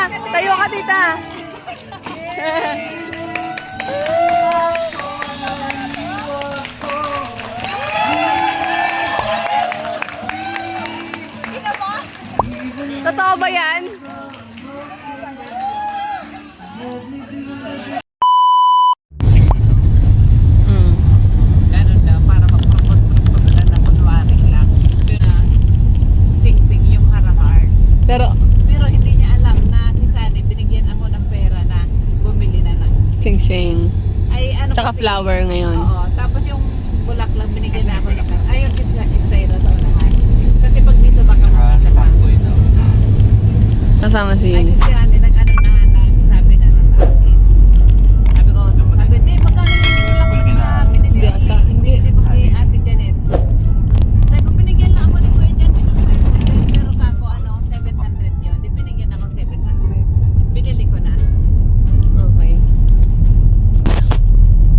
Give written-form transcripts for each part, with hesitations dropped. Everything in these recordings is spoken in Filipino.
Tayo ka, tita. Totoo ba yan? Ganun daw, para mag-propose lang na kunwari lang. Sing-sing yung harahar. Pero, Pero hindi niya alam na si Sunny, binigyan ako ng pera na bumili na ng... sing-sing. Ay, ano Tsaka kasi- flower ngayon. Oo, tapos yung bulaklak binigyan na ako ng... Ayun, excited sa unahan. Kasi pag dito baka makita pa. Kasama si Ay, si Sunny, nag-ano na, sabi na sa akin. Sabi ko, di, magkano yung bulaklak na binili? Hindi ata, hindi. Binili ko kay Ate Janet. Sabi ko, binigyan lang ako ni Kuya Janet ng 500, pero kako, 700 yun. Di binigyan ako 700. Binili ko na. Okay.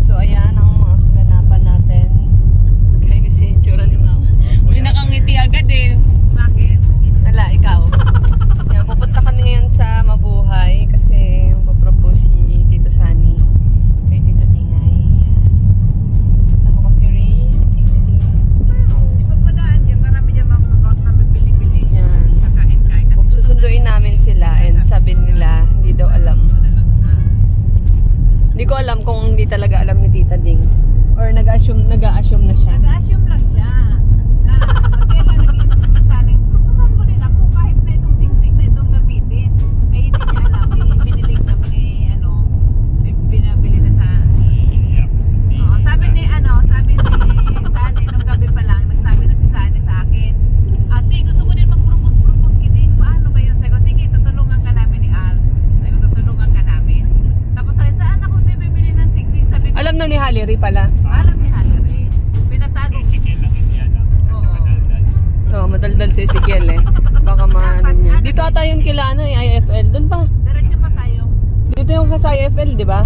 So, ayan ang mga kaganapan natin. Kaya si Chura ni Mama. Hindi nakangiti agad eh. Bakit? Wala, ikaw. Yan, pupunta kami ngayon sa Mabuhay kasi magpapropose si Tito Sunny kay Tita Dingay. Yan. Kasama ko si Ray, si Pixie. Di pagpadaan dyan, marami dyan mabibili-bili. Yan. Kakain-kain. Kasi Susunduin namin sila and sabi nila hindi daw alam. Hindi ko alam kung hindi talaga alam ni Tita Dings. Or nag-assume na siya. Nag-assume lang siya. Na, kasi lang nag-iisip ka sa akin, proposal mo rin ako kahit na itong sing-sing na itong gamitin. Ay hindi niya alam, may binilig naman may binabili na sa... Oo, sabi ni Sani, nung gabi pa lang, nagsabi na si Sani sa akin, ate, gusto ko din mag-propose din. Paano ba yun? Sabi ko, sige, tutulungan ka namin ni Al. Sabi ko, tutulungan ka namin. Tapos sabi, saan ako tayo bibili ng sing-sing? Sabi ko, Alam na ni Hallery pala. alam ni Hallery. Pinatago. Oo. Oo, madaldal si Ezekiel eh. Baka maano niya. Dito ata yung kila IFL. Doon pa. Diretso pa tayo. Dito yung sa IFL, di ba?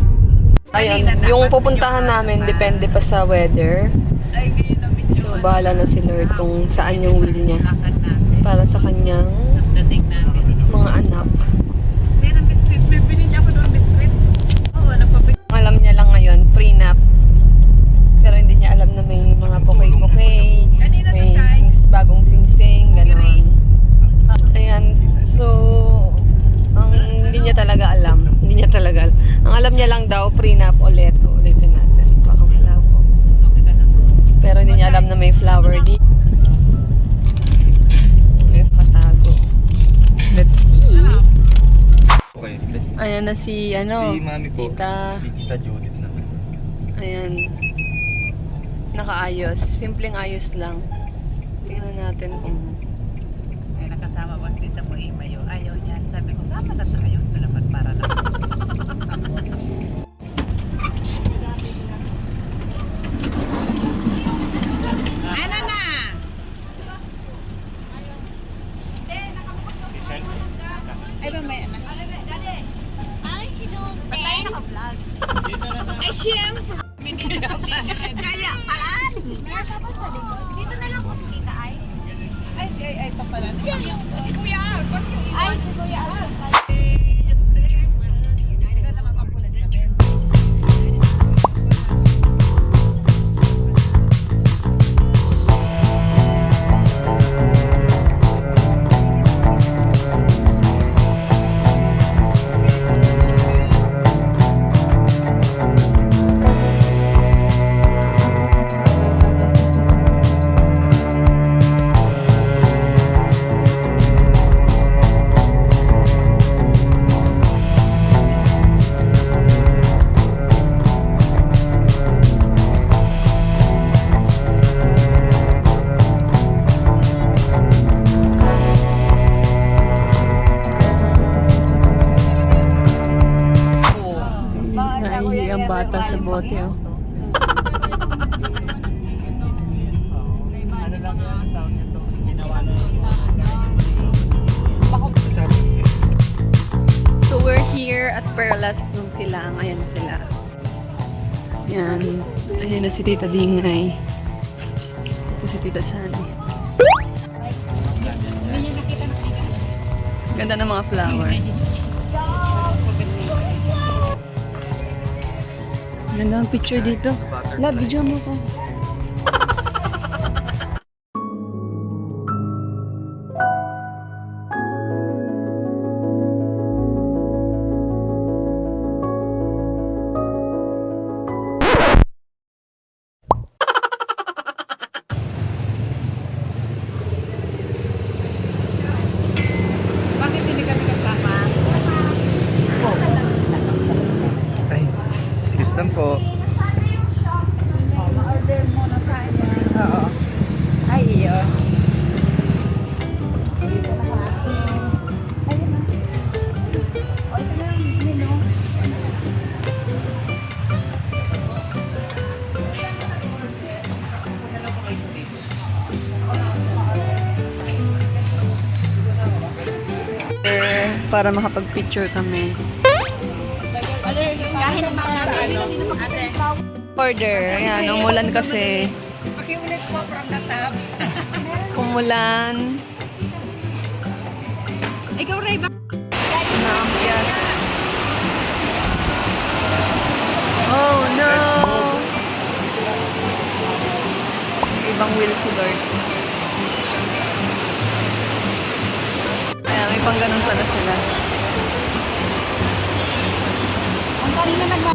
Ayan, Kanina dapat yung medyo pupuntahan namin maaga pa. depende pa sa weather. Ay, ngayon na medyo So, bahala na si Lord kung saan yung will niya. lakad natin. Para sa kanyang Sa dating natin. mga anak. Meron biskwit. May binili ako doon biskwit. Oo, nagpapit. Ang alam niya lang ngayon, prenup. Pero hindi niya alam na may mga pokey-pokey, Kanina to may siya. bagong sing-sing, gano'n. Ayan, so, ang hindi niya talaga alam. Hindi niya talaga alam. Ang alam niya lang daw, prenup ulit. Ulitin natin. Baka malabo. Okay ka na. Pero hindi niya alam na may flower di. May patago. Let's see. Okay, Ayan na si, si Mami po, Tita. si Tita Judith naman. Ayan. Nakaayos. Simpleng ayos lang. Tingnan natin kung... Ay, nakasama ba dito mo imayo? Ayaw niyan. Sabi ko, sama na siya kayo. Ito naman para lang. Ano na? Ay, ba may anak? Ay, si Dube. Patay naka-vlog. Ay, siyempre. Kaya, palaan! Nasa pa sa likod. Dito na lang po si Tita Ay. Ay, si ay pa pala. Si Kuya Al. Ay, si Kuya Alfred. Hindi naman mapulit kami. Naihi ang bata sa bote. Oh. Sabi, So we're here at Perlas nung sila. Ayan sila. Yan. Ayan na si Tita Dingay. Ito si Tita Sunny. Ganda ng mga flower. Ganda ang picture dito. La, video mo ko. Bakit hindi kami kasama? Ay, excuse lang po. Ma-order muna tayo. Oo. Ay, iyo. Dito na kami. Ayun na. O, ito na yung menu. Para makapag-picture kami. Kahit marami. Order. Ayan, umulan kasi. Pakiulit po from the top. Umulan. Ikaw, Ray, ba? Yes. Oh no! Ibang wheel si Lord. Ayan, may pang ganun pala sila. Ang kanina nagma...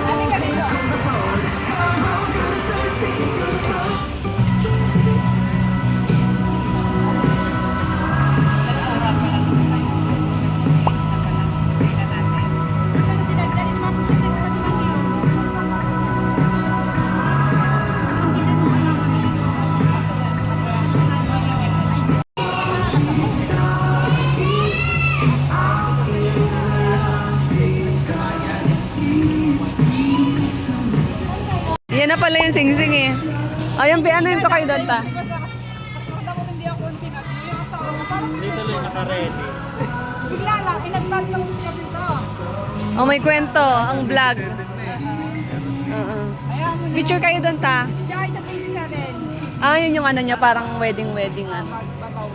Halika dito. Yan na pala yung sing-sing eh. Ayan, ano yun to kayo doon ta? Hindi ako sinabi. Yung asawa mo, parang dito lang naka-ready. Bigla lang, inaglag lang siya dito. Oh, may kwento. Ang vlog. Ayan mo Picture kayo doon ta. siya ay sa 27. Ah, yun yung ano niya, parang wedding ano. Babaw.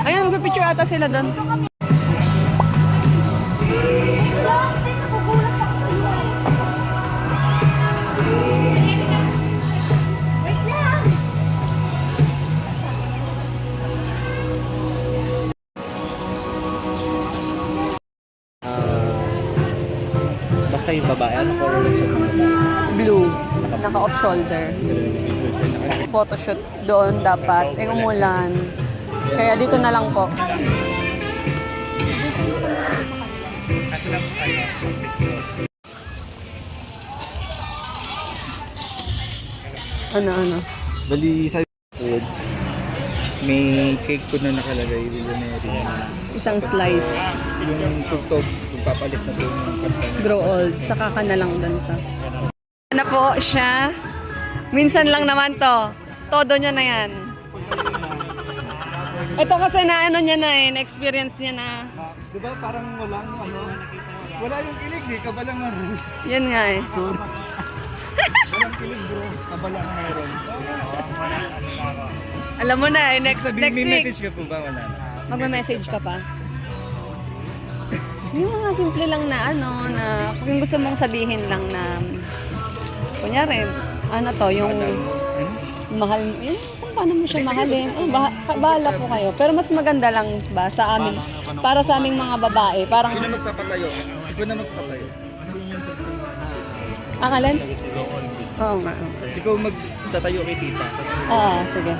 Ayan, magpipicture ata sila doon. Wait lang. Basta yung babae, ano color lang siya ng babae? Blue. Naka-off shoulder. Photoshoot doon dapat. Eh, umulan. Kaya dito na lang po. Ano? Bali sa food, may cake po na nakalagay, Willonary. Isang slice. Yung tugtog, yung papalit na po yung kanta niya. Grow old. Saka ka na lang doon pa. Ano po siya? Minsan lang naman to. Todo niya na yan. Ito kasi na ano niya na eh. Na-experience niya na. Di ba parang walang ano, wala yung kilig eh, kabalang meron. Yan nga eh. Walang kilig bro, kabalang meron. Alam mo na eh. Next May week. message ka po ba? Wala na. Magme-message ka pa? Yung mga simple lang na ano, na kung gusto mong sabihin lang na, kunyari, ano to, yung mahal, yun, kung paano mo siya mahalin, bahala po kayo. Pero mas maganda lang ba sa amin, para sa aming mga babae, parang, Sino magpapatayo? Ikaw na magpatayo. ang alin? Oo nga. Ikaw magtatayo kay tita. Tapos, Oo, sige.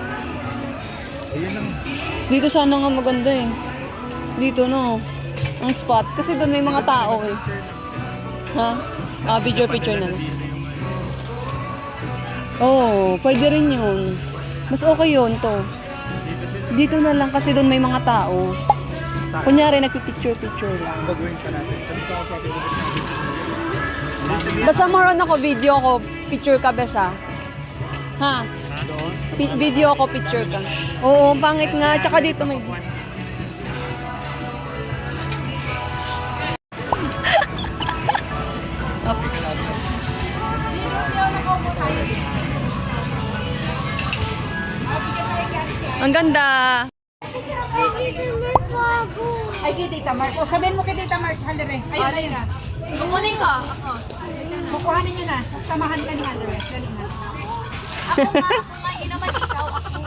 ayun lang. Dito sana nga maganda eh. Dito no, ang spot. Kasi doon may mga tao eh. Ha? Video picture na lang. Oo, pwede rin yun. Mas okay yun to. Dito na lang kasi doon may mga tao. Kunyari nagpipicture-picture lang. Baguhin ka natin. Sabi ko ako sa akin. Basta maroon ako, video ko, picture ka besa. Ha? Video ko, picture ka. Oo, pangit nga. Tsaka dito may... Oops. Ang ganda. Ay, kay Tita Mars. O, sabihin mo kay Tita Mars, halire. Ayun, ayun na. Kukunin ko. Ako. Kukuhanin nyo na. Samahan ka ni halire. Dali na. Ako nga. Kumain naman ikaw. Ako.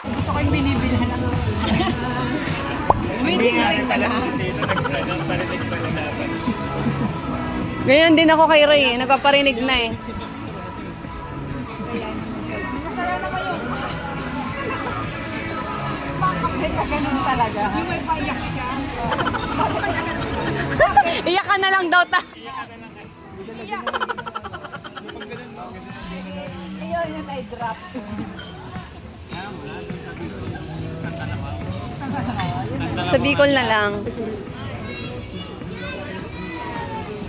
Gusto ko yung binibilhan ng Hindi ka rin pala. Dito nagparinig pala natin. Ganyan din ako kay Ray. Nagpaparinig na eh. Bakit ka ganun talaga? Yung may payak ka. Iyak ka na lang daw ta. Ayun, yun ay drop. Sa Bicol na lang.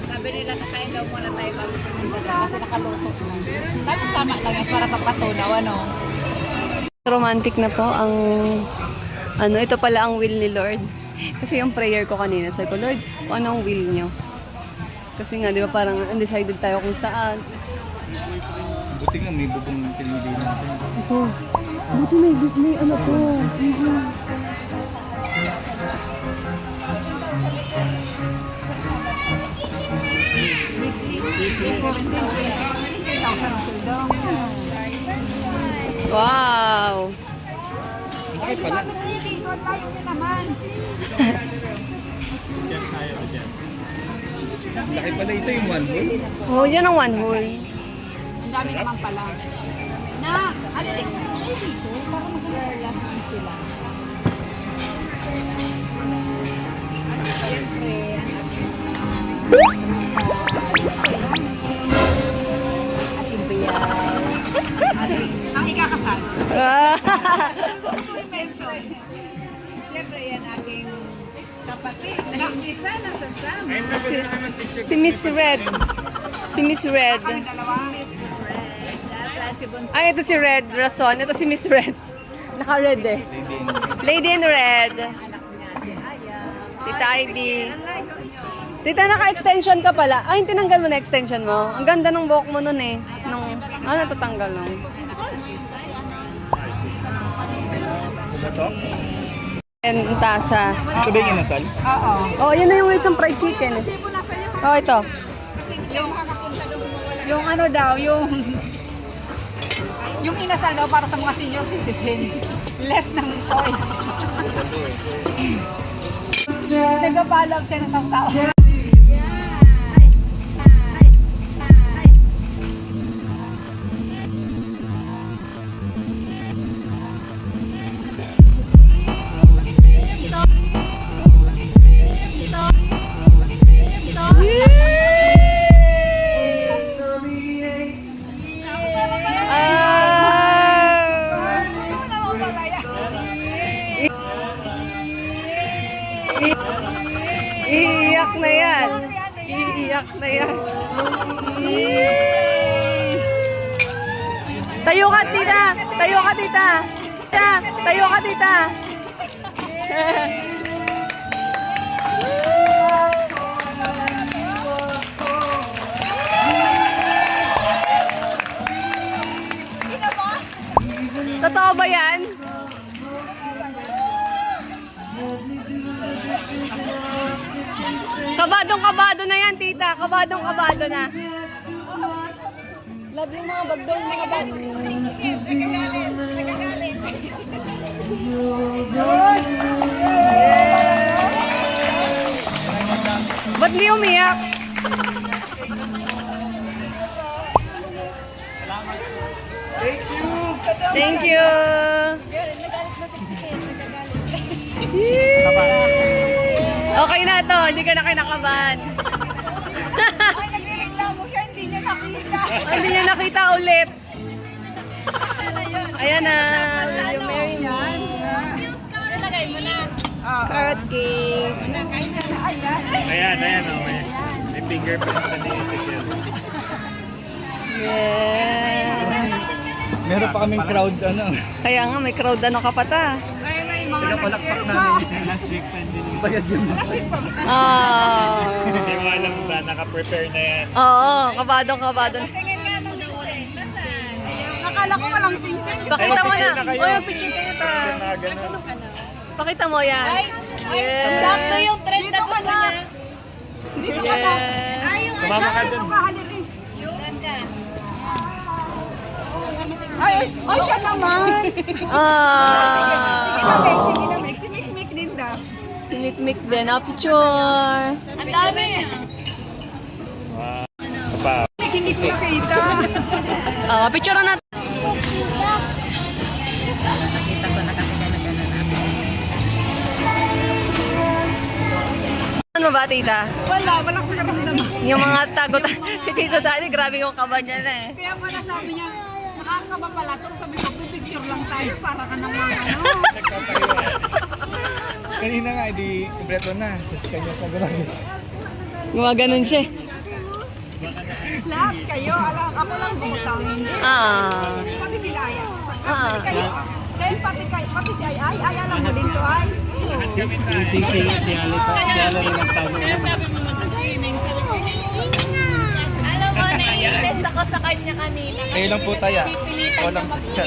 Sabi nila na kain daw muna tayo bago pumunta kasi nakaluto na. Tama lang yan para papatunaw, ano? Romantic na po ang ito pala ang will ni Lord. Kasi yung prayer ko kanina, sabi ko, Lord, kung anong will niyo? Kasi nga, di ba parang undecided tayo kung saan. Buti nga may bubong pinili natin. Ito. Buti may ano to. Wow! Ay pala. Dito tayo din naman. Laki pala ito yung one way. Oh, yan ang one hole. Ang dami naman pala. Na, ano din gusto mo dito? Para mag-relax sila. Siyempre, ating bayan. Ang ikakasal. Mention. Siyempre, yan aking kapatid. Nag-isa na sa sama. Si Miss Red. Si Miss Red. Kami dalawa. Ay, ito si Red Rason. Ito si Miss Red. Naka-red eh. Lady in Red. Tita Ivy. Tita, naka-extension ka pala. Ay, tinanggal mo na extension mo. Ang ganda ng buhok mo nun eh. Natatanggal lang. And tasa. Ito ba yung inasal? Oo. Oh, yun na yung Wilson Fried Chicken. Oh, ito. Yung ano daw, yung inasal daw para sa mga senior citizen. Less ng oil. Nagpapalab siya ng sawsaw. Iiyak na yan. Iiyak na yan. Tayo ka, tita. Tayo ka, tita. Tayo ka, tita. Totoo ba yan? Kabadong-kabado na yan, tita. Kabadong-kabado na. Love yung mga bagdong, mga bagdong. Ba't di umiyak? Thank you. Okay na to, hindi ka na kinakabahan. Ay, nagreklamo siya, hindi niya nakita. Hindi niya nakita ulit. Ayan na, yung Mary Me. Nilagay mo na. Carrot cake. Ayan. Oh, may fingerprint sa niisip yan. Yes. Meron pa kaming crowd, ano. Kaya nga, may crowd ano ka pa ta. Kaya na yung mga Pinapalakpak namin last week pa din. Bayad yun. Ah. Hindi mo alam ba, naka-prepare na yan. Oo, kabado-kabado. tingin nga nung nakulay. Nakala ko walang sing-sing. Pakita mo na. Picture na kayo. Oy, picture kayo ta. Na ganun. Pakita mo yan. Ay, Yes. Sakto yung trend na gusto niya. Yes. Sumama ka dun. Ay, siya naman. Ah. Sige na, Meg. Si Mick din daw. Si Mikmik din. Ah, picture. Ang dami. Pa. Mick, hindi ko nakita. Ah, picture na natin. Nakita ko na kasi gano'n na. Ano ba, tita? Wala akong naramdaman. Yung mga tagot. Si Tito Sani, grabe yung kaba niya na eh. Kaya pala sabi niya, nakakaba pala to. Sabi ko, picture lang tayo para ka naman ano. Kanina nga, di kompleto na. Kanya sa gano'n. Gumaganon siya. Lahat kayo, alam, ako lang bumutang. Ah. Pati sila ay. Ah. Pati kayo. Dahil pati si ay, alam mo din to ay. Si Alita. Si Alita rin ang tawag. Alam mo, naiinis ako sa kanya kanina. Kayo lang po tayo. Ako lang siya.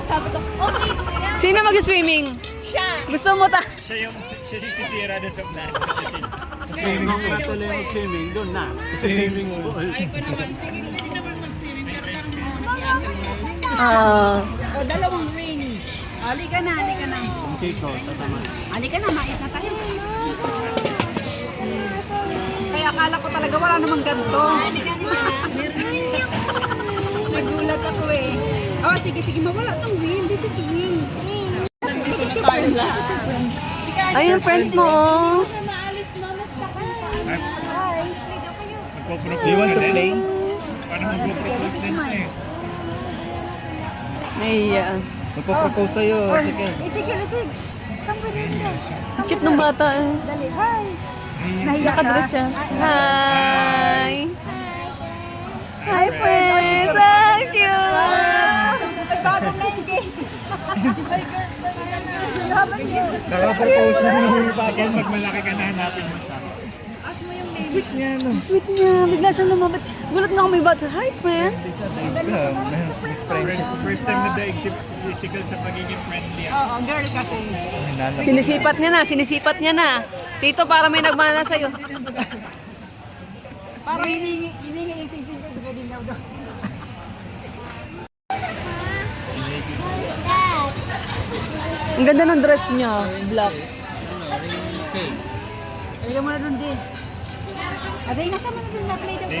Sabi ko, okay. Sino mag-swimming? Siya. Gusto mo ta? Siya yung sisira doon sa plan. Swimming pool. Tuloy yung swimming doon na. Swimming pool. Ah. O, dalawang ring. Halika na. Okay ko, tatama. Halika na, mait na tayo. Kaya akala ko talaga wala namang ganito. Nagulat ako eh. Oh, sige, mawala tong win. This is win. Ayun, friends mo oh. Do you want to play? Paano mag-propose din siya eh? Naiya. Magpo-propose sa'yo. Sige. Sige. Cute ng bata eh. Dali, hi. Nakadress siya. Hi! Hi, friends! Thank you! Ay, bagong na yung game. Nakapropose na yung papa. Sige, magmalaki ka na hanapin mo siya. Sweet niya, no? Sweet niya. Bigla siyang lumabit. Gulat na ako may bata. Hi, friends! Miss Friendship. First time na daig si Sigal sa pagiging friendly. Oo, girl kasi. Sinisipat niya na. Tito, para may nagmana sa'yo. Parang hiningi yung sing-sing ko. Diba din daw. Ang ganda ng dress niya. Black. Ayaw mo na dun din. Aday, nasama na dun na play daw.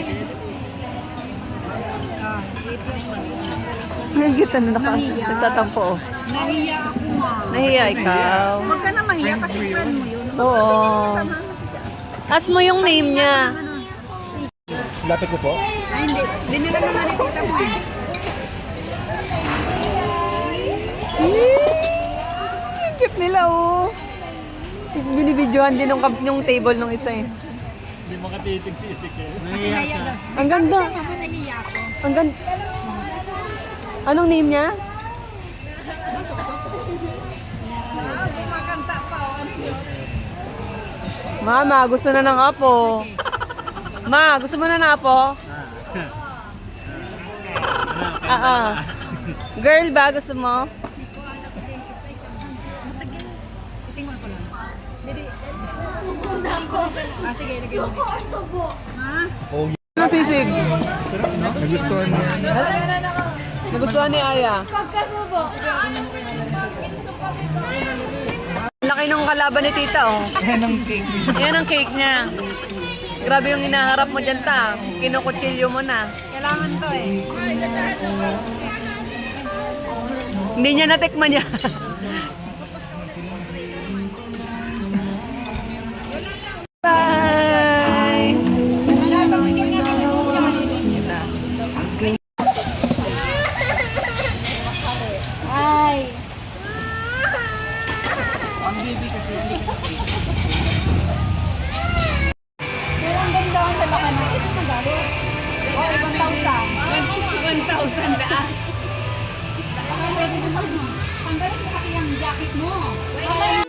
Ang kita na nagtatampo. Oh. Nahiya ako ma. Nahiya ikaw. Huwag ka na mahiya kasi friend mo yun. Oo. Taas mo yung name niya. Lapit ko po. Ay, hindi. Hindi nila naman nakita mo eh. Ang cute nila oh. Binibidyohan din yung table nung isa eh. Hindi makatitig si Sigal. Kasi nahiya daw. Ang ganda. Ako nahiya ako. Ang ganda. Anong name niya? Maganda pa. Mama, gusto na ng apo. Ma, gusto mo na ng apo? Girl ba? Gusto mo? Tingnan ko lang. Ah, sige, lagay mo. Ha? Oh, Ano sisig? nagustuhan niya. Nagustuhan ni Aya. Laki ng kalaban ni tita oh. Yan ang cake. Yan ang cake niya. Grabe yung hinaharap mo dyan ta. Kinukutsilyo mo na. Kailangan to eh. Hindi niya natikman niya. Bye! Ay. Pero ang ganda ang dalawa na. Ito na galo. Oh, 1,000. 1,000 daan. Pwede naman mo. Tanggalin mo kasi yung jacket mo. Wait lang.